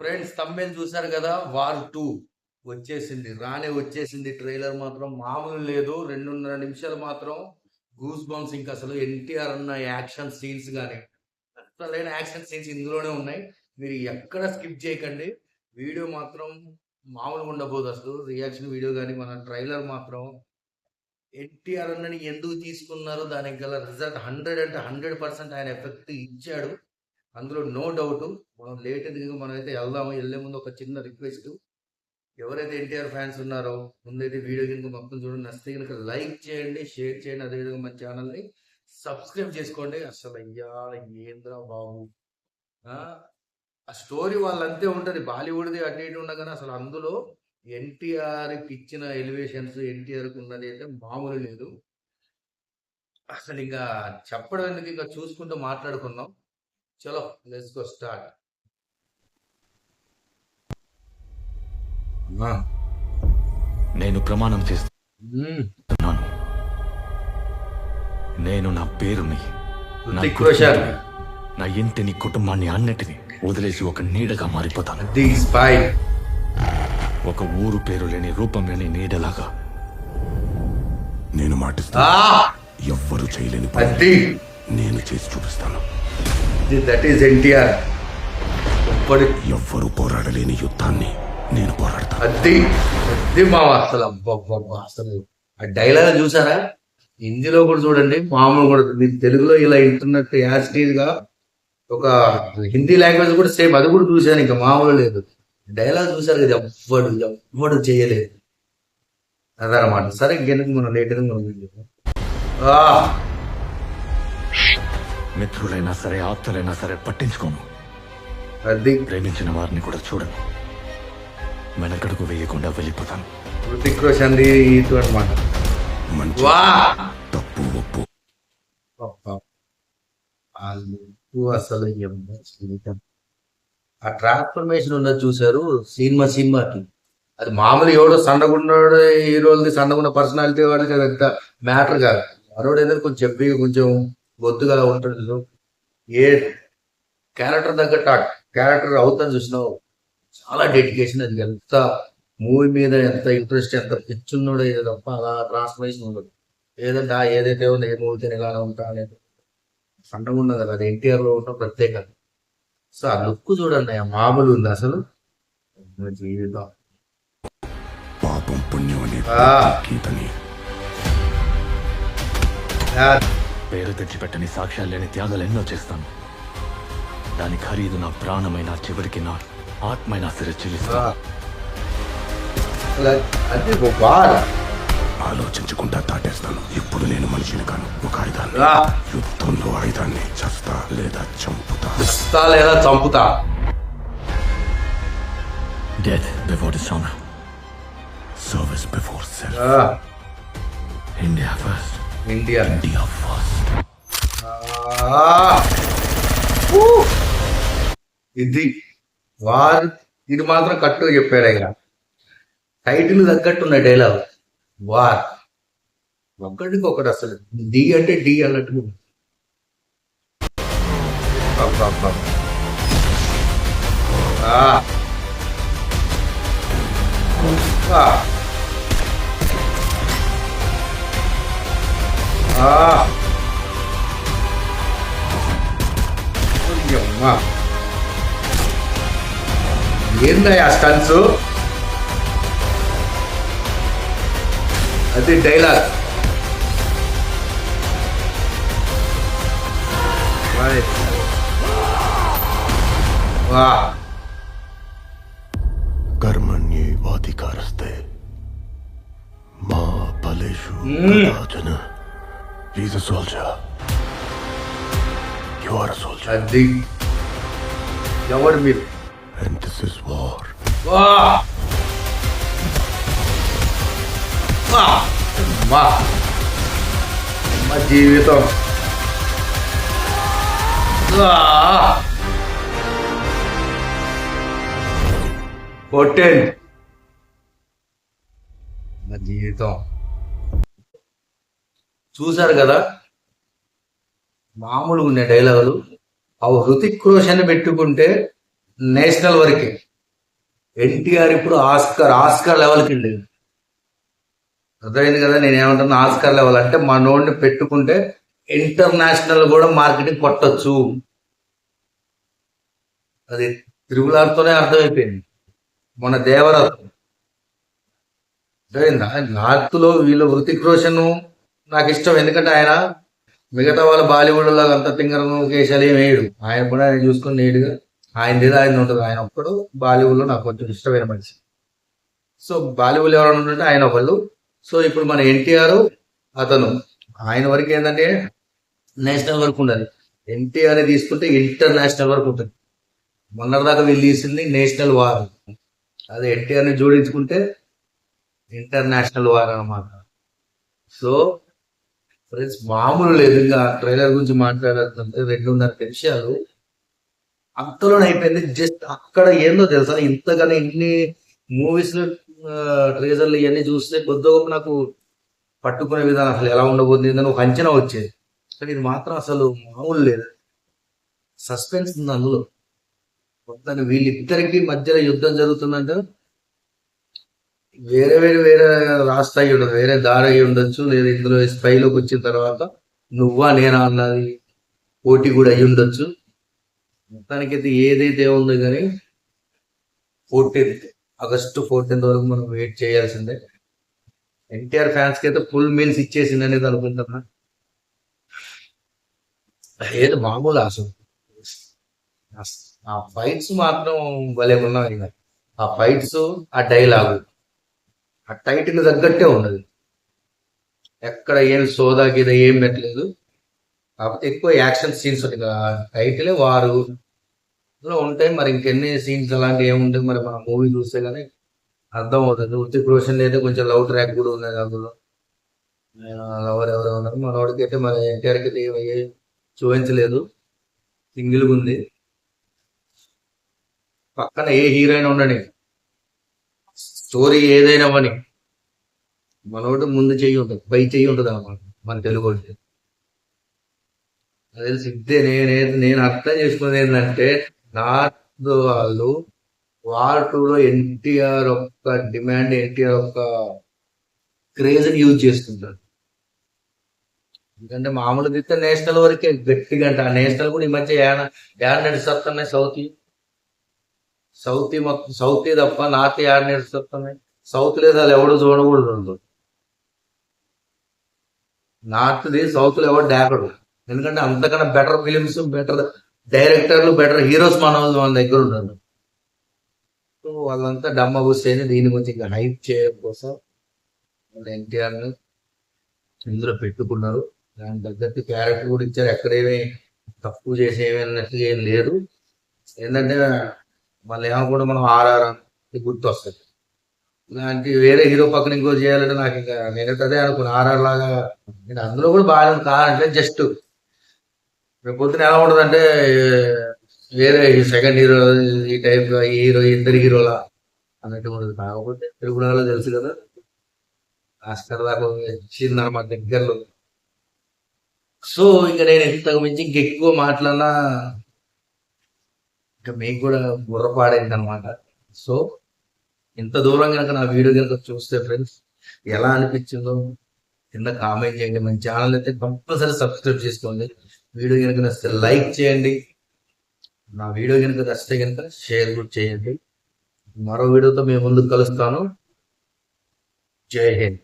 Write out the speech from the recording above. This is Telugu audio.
ఫ్రెండ్స్ తమ్మిల్ చూసారు కదా, వార్ 2 వచ్చేసింది. వచ్చేసింది. ట్రైలర్ మాత్రం మామూలు లేదు. 2.5 నిమిషాలు మాత్రం గూస్ బంప్స్. ఇంకా అసలు ఎన్టీఆర్ ఉన్న యాక్షన్ సీన్స్ కానీ అసలైన యాక్షన్ సీన్స్ ఇందులోనే ఉన్నాయి. మీరు ఎక్కడ స్కిప్ చేయకండి. వీడియో మాత్రం మామూలుగా ఉండబోదు. అసలు రియాక్షన్ వీడియో కానీ మన ట్రైలర్ మాత్రం ఎన్టీఆర్ అన్నని ఎందుకు తీసుకున్నారో దానికి గల రిజల్ట్ 100 అంటే 100% ఆయన ఎఫెక్ట్ ఇచ్చాడు. అందులో నో డౌట్. మనం లేట్ ఎందుకు, మనం అయితే వెళ్దాము. వెళ్ళే ముందు ఒక చిన్న రిక్వెస్ట్, ఎవరైతే ఎన్టీఆర్ ఫ్యాన్స్ ఉన్నారో ముందైతే వీడియో కనుక మొత్తం చూడండి, నచ్చితే కనుక లైక్ చేయండి, షేర్ చేయండి, అదేవిధంగా మన ఛానల్ని సబ్స్క్రైబ్ చేసుకోండి. అసలు అయ్యా ఏంద్రా బాబు, ఆ స్టోరీ వాళ్ళంతే ఉంటుంది. బాలీవుడ్ది అటు ఇటు ఉన్నా కానీ అసలు అందులో ఎన్టీఆర్కి ఇచ్చిన ఎలివేషన్స్, ఎన్టీఆర్కి ఉన్నది అయితే మామూలు లేదు. అసలు ఇంకా చెప్పడం ఎందుకు, ఇంకా చూసుకుంటూ మాట్లాడుకుందాం. చలో లెట్స్ గో స్టార్ట్. నేను ప్రమాణం చేస్తున్నాను. నేను నా పేరుని, నా ఇంటిని, కుటుంబాన్ని అన్నిటిని వదిలేసి ఒక నీడగా మారిపోతాను. ఒక ఊరు పేరు లేని, రూపం లేని నీడలాగా నేను మాటిస్తా. ఎవ్వరు చేయలేని నేను చేసి చూపిస్తాను. That is NTR. ఎవ్వరు పోరాడలేని యుద్ధాన్ని నేను పోరాడతాను. అది మా అసలు అసలు ఆ డైలాగ్ చూసారా? హిందీలో కూడా చూడండి, మామూలు కూడా. మీరు తెలుగులో ఇలా ఇంటర్నెట్ యాసిటీజ్ గా ఒక హిందీ లాంగ్వేజ్ కూడా సేమ్, అది కూడా చూశాను. ఇంకా మామూలు లేదు. డైలాగ్ చూసారు కదా, ఎవ్వడు చేయలేదు. అదనమాట. సరే ఇంకెందుకు మనం లేట్ మిత్రులైనా సరే, ఆప్తులైనా సరే పట్టించుకోను. అది ప్రేమించిన వారిని కూడా చూడను. వెనకడుగు వేయకుండా వెళ్ళిపోతాను. హృతిక్ రోషన్ అనమాట. తప్పు ఒప్పు అసలు ఆ ట్రాన్స్ఫర్మేషన్ ఉన్నది చూసారు సినిమాకి. అది మామూలు ఎవడో సన్నగున్నాడు హీరోలది, సన్నగున్న పర్సనాలిటీ వాడికి అదంతా మ్యాటర్ కాదు. మరోడు ఏదైనా కొంచెం చెప్పి కొంచెం బొద్దుగా ఉంటాడు. ఏ క్యారెక్టర్ తగ్గట్టు ఆ క్యారెక్టర్ అవుతాను చూసినావు. చాలా డెడికేషన్. అది ఎంత మూవీ మీద ఎంత ఇంట్రెస్ట్, ఎంత పిచ్ ఉన్నాడో ఏదో తప్ప అలా ట్రాన్స్ఫర్మేషన్ ఉండదు. ఏదంటే ఏదైతే ఉందో ఏ మూవీతో ఇలానే ఉంటా అనేది సన్నగా ఉండదు కదా. అది ఎన్టీఆర్ లో ఉన్న ప్రత్యేకత. సో ఆ లుక్ చూడండి, ఆ మామూలు ఉంది అసలు. జీవితం పాపం పుణ్యం అనే పేరు తెచ్చిపెట్టని, సాక్ష్యాలు లేని త్యాగాలు ఎన్నో చేస్తాను. దాని ఖరీదు నా ప్రాణమైన, చివరికి నా ఆత్మైన సరే చెల్లిస్తా. ఆలోచించకుండా దాటేస్తాను. ఇప్పుడు నేను మనిషిని కాను, ఒక ఆయుధాన్ని. యుద్ధంలో ఆయుధాన్ని చస్తా లేదా చంపుతా. Death before dishonor, service before self. India first. India first. ఇది మాత్రం కట్టు చెప్పాడు. ఇక టైటిల్ తగ్గట్టు ఉన్న డైలాగ్. వార్ ఒక్కడికి ఒకటి. అసలు డి అంటే డి అన్నట్టు. ఏందయ్యా స్టన్స్? అది డైలాగ్. కర్మణ్యేవాధికారస్తే మా ఫలేషు కదాచన. He's a soldier. You are a soldier. అది ఎవరు మీరు? And this is war. మా జీవితం. మా జీవితం చూసారు కదా, మామూలుగా ఉండే డైలాగులు. అవి హృతిక్ రోషన్ పెట్టుకుంటే నేషనల్ వరకే. ఎన్టీఆర్ ఇప్పుడు ఆస్కార్ లెవెల్కి వెళ్ళి అర్థమైంది కదా. నేను ఏమంటున్నా ఆస్కార్ లెవెల్ అంటే మనోడిని పెట్టుకుంటే ఇంటర్నేషనల్ కూడా మార్కెటింగ్ కొట్టచ్చు. అది త్రిబులార్తోనే అర్థమైపోయింది. మన దేవరత్నం అర్థమైందా. నార్త్ లో వీళ్ళు హృతిక్ రోషన్ నాకు ఇష్టం, ఎందుకంటే ఆయన మిగతా వాళ్ళ బాలీవుడ్ లాగా అంత తింగరను కేశాలు ఏం వేయడు. ఆయన కూడా ఆయన చూసుకుని నీట్గా ఆయన ఉంటుంది. ఆయన ఒక్కడు బాలీవుడ్ లో నాకు కొంచెం ఇష్టమైన మనిషి. సో బాలీవుడ్ ఎవరైనా ఉంటుంటే ఆయన ఒకళ్ళు. సో ఇప్పుడు మన ఎన్టీఆర్ అతను ఆయన వరకు ఏంటంటే నేషనల్ వరకు ఉండాలి. ఎన్టీఆర్ తీసుకుంటే ఇంటర్నేషనల్ వరకు ఉంటుంది. మొన్నటిదాకా వీళ్ళు తీసింది నేషనల్ వార్, అదే ఎన్టీఆర్ని జోడించుకుంటే ఇంటర్నేషనల్ వార్ అన్నమాట. సో ఫ్రెండ్స్ మామూలు లేదు. ఇంకా ట్రైలర్ గురించి మాట్లాడుతుంటే 2.5 నిమిషాలు అంతలోనే అయిపోయింది. జస్ట్ అక్కడ ఏందో తెలుసా, ఇంతగానే ఇన్ని మూవీస్ ట్రేజర్లు ఇవన్నీ చూస్తే కొద్దిగా నాకు పట్టుకునే విధానం అసలు ఎలా ఉండబోతుంది అని ఒక అంచనా వచ్చేది. కానీ ఇది మాత్రం అసలు మామూలు లేదు. సస్పెన్స్ ఉంది అందులో. మొత్తాన్ని వీళ్ళిద్దరికి మధ్యలో యుద్ధం జరుగుతుందంటే వేరే రాస్తా అయి ఉండదు, వేరే దారి అయి ఉండొచ్చు. లేదా ఇందులో స్పైలోకి వచ్చిన తర్వాత నువ్వా నేనా అన్నది పోటీ కూడా అయి ఉండొచ్చు. మొత్తానికైతే ఏదైతే ఉందో కానీ 14th ఆగస్టు 14th వరకు మనం వెయిట్ చేయాల్సిందే. ఎన్టీఆర్ ఫ్యాన్స్ కి అయితే ఫుల్ మీల్స్ ఇచ్చేసింది అనేది అనుకుంటున్నా. ఏది మామూలు అసలు ఆ ఫైట్స్ మాత్రం భలే ఉన్నాయి. ఆ ఫైట్స్, ఆ డైలాగు, ఆ టైటిల్ తగ్గట్టే ఉన్నది. ఎక్కడ ఏం సోదా గీద ఏం పెట్టలేదు. కాకపోతే ఎక్కువ యాక్షన్ సీన్స్ ఉంటాయి. టైటిలే వారు ఉంటాయి. మరి ఇంకెన్ని సీన్స్ అలాంటివి ఏముంటాయి మరి మన మూవీ చూస్తే కానీ అర్థం అవుతుంది. హృతిక్ రోషన్ అయితే కొంచెం లవ్ ట్రాక్ కూడా ఉన్నది అందులో. లవర్ ఎవరో ఉన్నారు. మనవాడికి అయితే మన ఎన్టీఆర్కి అయితే ఏమయ్యే చూపించలేదు, సింగిల్గా ఉంది. పక్కన ఏ హీరోయిన్ ఉండని, స్టోరీ ఏదైనా పని మనోడు ముందు చెయ్యి ఉంటుంది, పై చెయ్యి ఉంటుంది అన్నమాట మన తెలుగు వాళ్ళకి. అది తెలిసి ఇద్దే నేను అర్థం చేసుకున్నది ఏంటంటే నార్త్ వాళ్ళు వార్ 2లో ఎన్టీఆర్ యొక్క డిమాండ్, ఎన్టీఆర్ యొక్క క్రేజ్ యూజ్ చేస్తుంటారు. ఎందుకంటే మామూలుగా ఇస్తే నేషనల్ వరకే గట్టిగా అంట. ఆ నేషనల్ కూడా ఈ మధ్య యాడ్ నడిస్తున్నాయి. సౌత్ మొత్తం సౌత్ తప్ప నార్త్ యాడ్ నడుస్తున్నాయి. సౌత్ లేదు అది ఎవడు చూడకూడదు. నార్త్ది సౌత్లో ఎవడు డేకడు. ఎందుకంటే అంతకన్నా బెటర్ ఫిలిమ్స్, బెటర్ డైరెక్టర్లు, బెటర్ హీరోస్ మన దగ్గర ఉన్నారు. సో వాళ్ళంతా డమ్మ కూర్చొని దీని గురించి ఇంకా హైప్ చేయడం కోసం ఎన్టీఆర్ని ఇందులో పెట్టుకున్నారు. దాని తగ్గట్టు క్యారెక్టర్ కూడా ఇచ్చారు. ఎక్కడేమీ తక్కువ చేసేమన్నట్టుగా ఏం లేదు. ఏంటంటే మళ్ళీ ఏమో కూడా మనం ఆర్ఆర్ గుర్తు వస్తుంది. ఇలాంటి వేరే హీరో పక్కన ఇంకో చేయాలంటే నాకు ఇంకా నేనైతే అదే అనుకున్నాను. ఆర్ఆర్ లాగా నేను అందులో కూడా బాగా కాదంటే జస్ట్ రేపు పొద్దున ఎలా ఉంటుంది అంటే వేరే సెకండ్ హీరో ఈ టైప్ ఈ హీరో ఇద్దరు హీరోలా అన్నట్టు ఉండదు. కాకపోతే తెలుగులో తెలుసు కదా, ఆస్కర్ దాకా వచ్చిందన్నమాట దగ్గరలో. సో ఇంకా నేను ఇంతకు మించి ఇంకెక్కువ మాట్లాడినా ఇంకా మీకు కూడా బుర్రపాడైంది అనమాట. సో ఇంత దూరం కనుక నా వీడియో కనుక చూస్తే ఫ్రెండ్స్ ఎలా అనిపించిందో కింద కామెంట్ చేయండి. మన ఛానల్ అయితే కంపల్సరీ సబ్స్క్రైబ్ చేసుకోండి. వీడియో కనుక నచ్చితే లైక్ చేయండి. నా వీడియో కనుక నచ్చితే కనుక షేర్ కూడా చేయండి. మరో వీడియోతో మేము ముందుకు కలుస్తాను. జై హింద్.